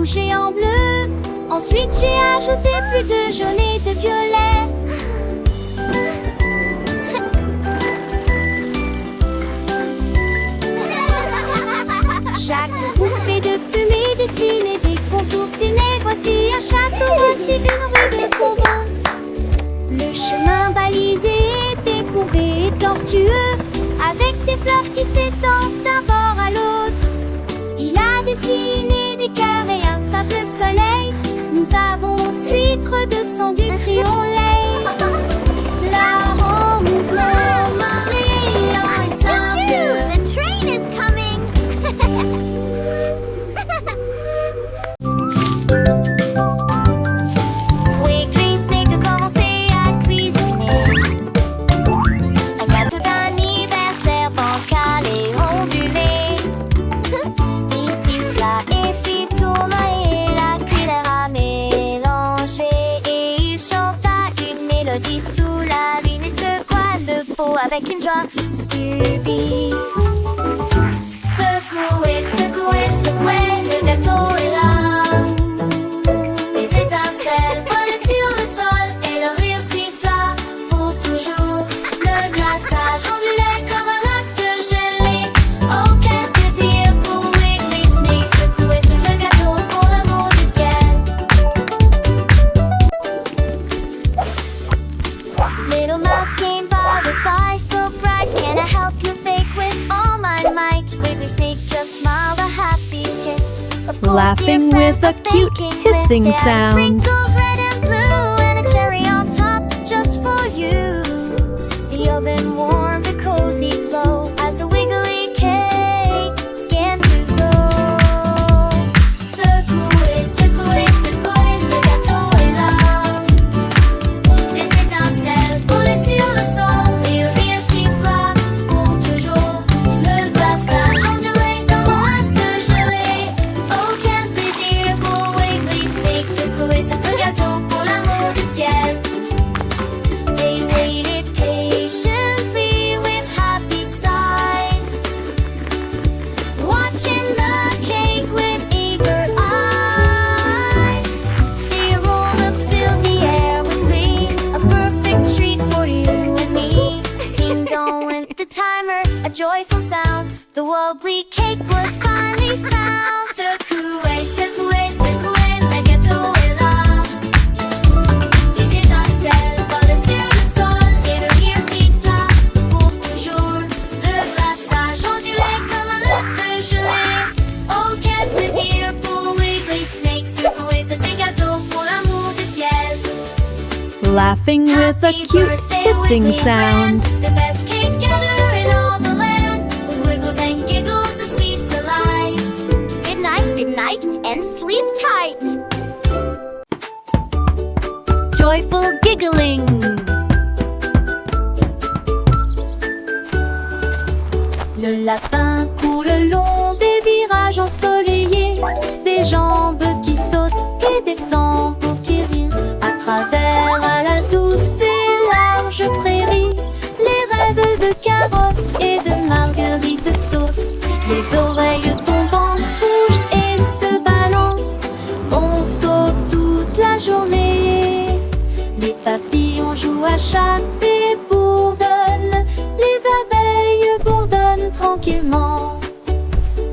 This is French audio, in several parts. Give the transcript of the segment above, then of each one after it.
rouge et en bleu. Ensuite j'ai ajouté plus de jaune et de violet. Chaque bouffée de fumée dessinait des contours ciné. Voici un château, voici une rue de Bourbon. Le chemin balisé était courbé et tortueux, avec des fleurs qui s'étendent d'un bord à l'autre. Il a dessiné des cœurs et un simple soleil. Nous avons ensuite redescendu triolet. Là en mouvement, Marie, Choo-choo! The train is coming! Wiggly Snake a commencé à cuisiner un gâteau d'anniversaire bancal et ondulé. Il siffla et fit tournoyer la cuillère à mélanger. Et il chanta une mélodie sous la lune et secoua le pot avec une joie stupide. Secouez, secouez, secouez, le gâteau est là. Les étincelles volaient sur le sol et le rire siffla pour toujours. Le glaçage ondulait comme un lac de gelée. Oh, quel plaisir pour Wiggly Snake. Secouer ce gâteau pour l'amour du ciel. Little mouse came by with eyes so bright. Can I help you bake with all my might? Wiggly Snake just smiled a happy kiss. Of course, Laughing dear with friend, a cute baking hissing list. They added sound. sprinkles red and blue and a cherry on top just for you. The oven warmed a cozy glow as the wiggly cake began to glow. Secouez, secouez, secouez, le gâteau est là. Les étincelles volaient sur le sol et le rire siffla pour toujours. Le glaçage ondulait comme un lac de gelée. Oh, quel plaisir pour Wiggly Snake. Secouer ce gâteau pour l'amour du ciel. They waited patiently with happy sighs, watching the cake with eager eyes. The aroma filled the air with glee, a perfect treat for you and me. Ding dong went the timer, a joyful sound. The wobbly cake was finally found. Secouez, secouez, secouez, le gâteau est là. Des étincelles volaient sur le sol et le rire siffla pour toujours. Le glaçage ondulait comme un lac de gelée. Oh, quel plaisir pour Wiggly Snake. Secouer ce gâteau pour l'amour du ciel. Laughing with a Happy cute birthday, hissing Wiggly sound. friend. The best cake getter in all the land. With wiggles and giggles, a sweet delight. Good night, and sleep tight. Joyful giggling. Le lapin court le long des virages ensoleillés, des jambes qui sautent et des tambours qui rirent. À travers à la douce et large prairie, les rêves de carottes et de marguerites sautent. Les oreilles tombantes bougent et se balancent. On saute toute la journée. Les papillons jouent à chaque et bourdonnent. Les abeilles bourdonnent tranquillement.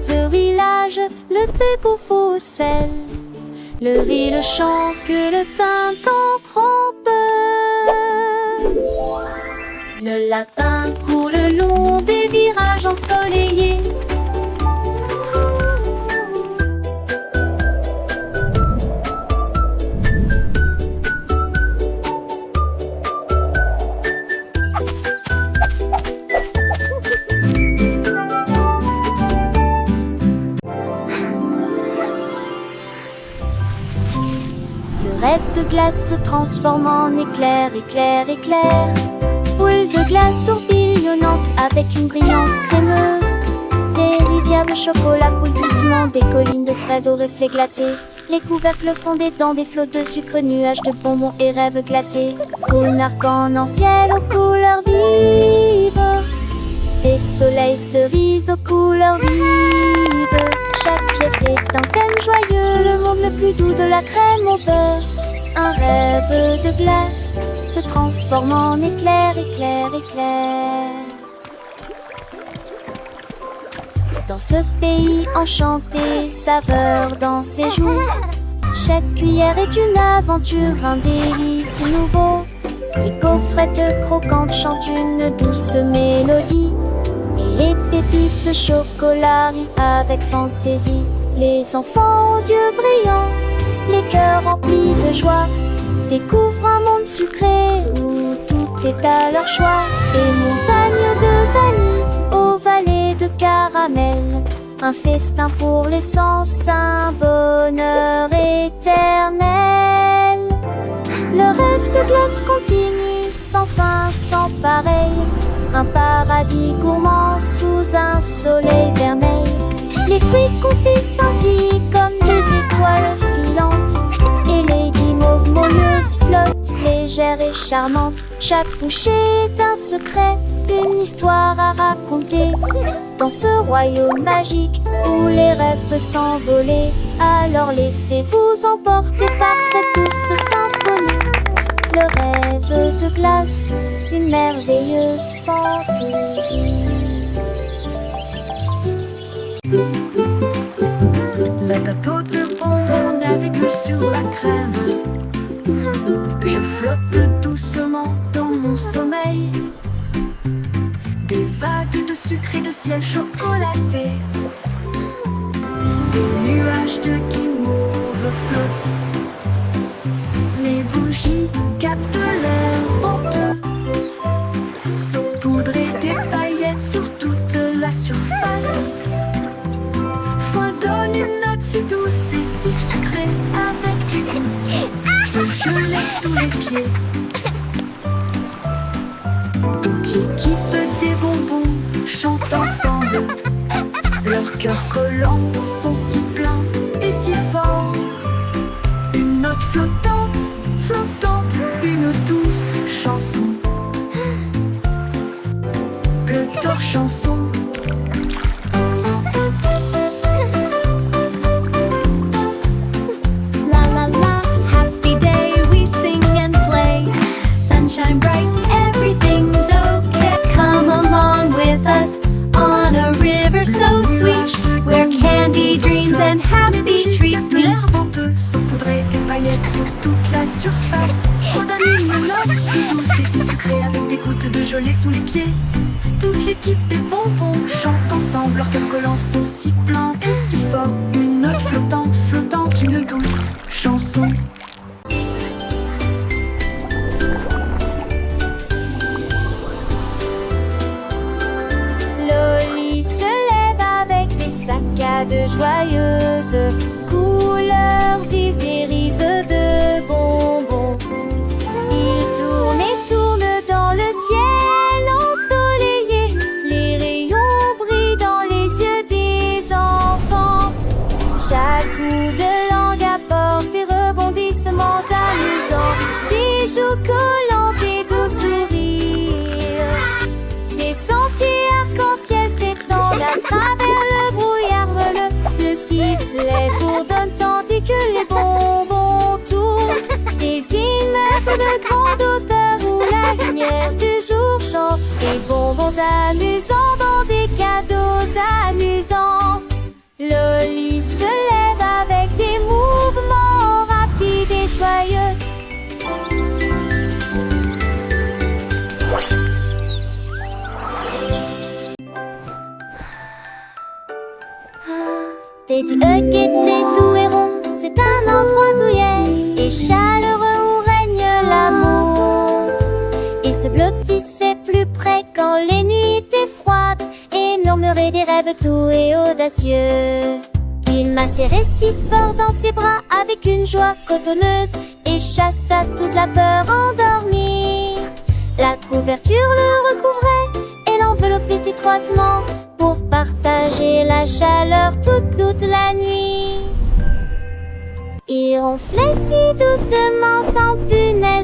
Le village, le thé pour faux sel. Le riz, le chant que le tintant prend peur. Le lapin court le long des virages ensoleillés. Le rêve de glace se transforme en éclair, éclair, éclair. Boule de glace tourbillonnante avec une brillance crémeuse. Des rivières de chocolat coulent doucement, des collines de fraises aux reflets glacés. Les couvercles fondés dans des flots de sucre, nuages de bonbons et rêves glacés. Cône arc-en-ciel aux couleurs vives. Des soleils cerises aux couleurs vives. Chaque pièce est un thème joyeux, le monde ne le plus doux de la crème au beurre. Un rêve de glace se transforme en éclair, éclair, éclair. Dans ce pays enchanté, saveur dans ses joues. Chaque cuillère est une aventure, un délice nouveau. Les gaufrettes croquantes chantent une douce mélodie. Et les pépites de chocolat rient avec fantaisie. Les enfants aux yeux brillants, les cœurs remplis de joie, découvrent un monde sucré où tout est à leur choix. Des montagnes de vanille aux vallées de caramel, un festin pour les sens, un bonheur éternel. Le rêve de glace continue, sans fin, sans pareil. Un paradis gourmand sous un soleil vermeil. Les fruits confits scintillent comme des étoiles filantes. Et les guimauves moelleuses flottent, légères et charmantes. Chaque bouchée est un secret, une histoire à raconter. Dans ce royaume magique où les rêves peuvent s'envoler, alors laissez-vous emporter par cette douce symphonie. Le rêve de glace, une merveilleuse fantaisie. Le gâteau de bonbons navigue sur la crème. Je flotte doucement dans mon sommeil. Des vagues de sucre et de ciel chocolaté. Des nuages de guimauve flottent. Les bougies captent l'air venteux. Saupoudrées des paillettes sur toute la surface. Donne une note si douce et si sucrée avec du goût de gelée sous les pieds. Toute l'équipe des bonbons chante ensemble. Leurs cœurs collants sont si pleins et si forts. Une note flottante, flottante, une douce chanson. Bleu d'or chanson. Shine bright, everything's okay. Come along with us on a river so sweet, where candy dreams and happy treats meet. L'air venteux saupoudré des paillettes sur toute la surface. On donne une note si douce et si sucrée avec des gouttes de gelée sous les pieds. Toute l'équipe des bonbons chante ensemble, leurs cœurs collants sont si pleins et si forts. Une note flottante, flottante, une douce chanson. De joyeuses couleurs vives des rives de bonbons. Il tourne et tourne dans le ciel ensoleillé. Les rayons brillent dans les yeux des enfants. Chaque bout de langue apporte des rebondissements amusants. Des joues collantes et doux sourires. Des sentiers arc-en-ciel s'étendent à travers le brouillard. Le sifflet bourdonne tandis que les bonbons tournent. Des immeubles de grande hauteur où la lumière du jour chante. Des bonbons amusants dans des cadeaux amusants. Loli se lève avec des mouvements rapides et joyeux. Teddy Hug était doux et rond, c'est un endroit douillet et chaleureux où règne l'amour. Il se blottissait plus près quand les nuits étaient froides et murmurait des rêves doux et audacieux. Il m'a serré si fort dans ses bras avec une joie cotonneuse et chassa toute la peur endormie. La couverture le recouvrait et l'enveloppait étroitement pour partager la chaleur toute la nuit. Il ronflait si doucement sans punaise